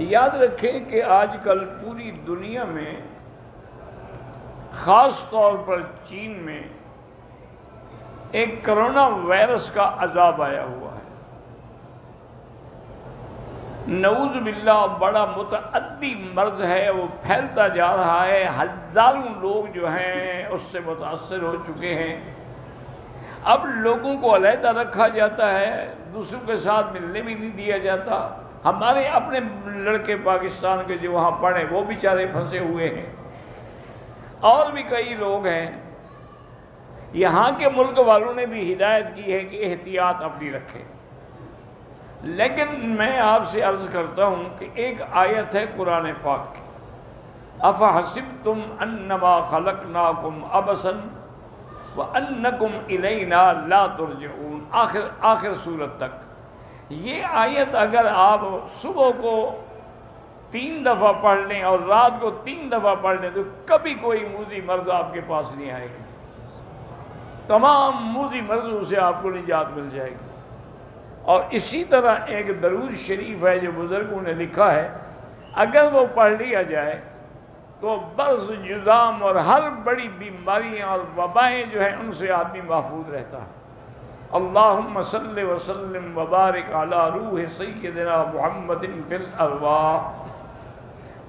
یاد رکھیں کہ آج کل پوری دنیا میں، خاص طور پر چین میں، ایک کرونا وائرس کا عذاب آیا ہوا ہے۔ نعوذ باللہ، بڑا متعدی مرض ہے، وہ پھیلتا جا رہا ہے، ہزاروں لوگ جو ہیں اس سے متاثر ہو چکے ہیں۔ اب لوگوں کو علیحدہ رکھا جاتا ہے، دوسروں کے ساتھ ملنے بھی نہیں دیا جاتا۔ ہمارے اپنے لڑکے پاکستان کے جو وہاں پڑھے وہ بیچارے پھنسے ہوئے ہیں، اور بھی کئی لوگ ہیں۔ یہاں کے ملک والوں نے بھی ہدایت کی ہے کہ احتیاط اپنی رکھیں، لیکن میں آپ سے عرض کرتا ہوں کہ ایک آیت ہے قرآن پاک کی، افحسبتم انما خلقناکم عبثا وانکم الینا لا ترجعون، آخر سورت تک۔ یہ آیت اگر آپ صبح کو 3 دفعہ پڑھ لیں اور رات کو 3 دفعہ پڑھ لیں تو کبھی کوئی موذی مرض آپ کے پاس نہیں آئے گی، تمام موذی مرضوں سے آپ کو نجات مل جائے گی۔ اور اسی طرح ایک درود شریف ہے جو بزرگوں نے لکھا ہے، اگر وہ پڑھ لیا جائے تو برز، جذام اور ہر بڑی بیماریاں اور وبائیں جو ہیں ان سے آدمی محفوظ رہتا ہے۔ اللہم صلی وسلم وبارک علی روح سیدنا محمد فی الارواح،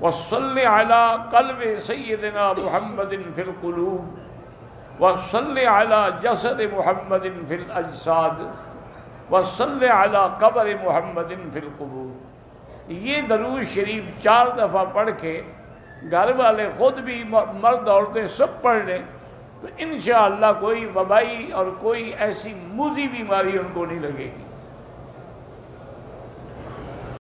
وصلی علی قلب سیدنا محمد فی القلوب، وصلی علی جسد محمد فی الاجساد، وصلی علی قبر محمد فی القبور۔ یہ درود شریف 4 دفعہ پڑھ کے گھر والے خود بھی، مرد عورتیں سب پڑھ لیں تو انشاءاللہ کوئی وبائی اور کوئی ایسی موذی بیماری ان کو نہیں لگے گی۔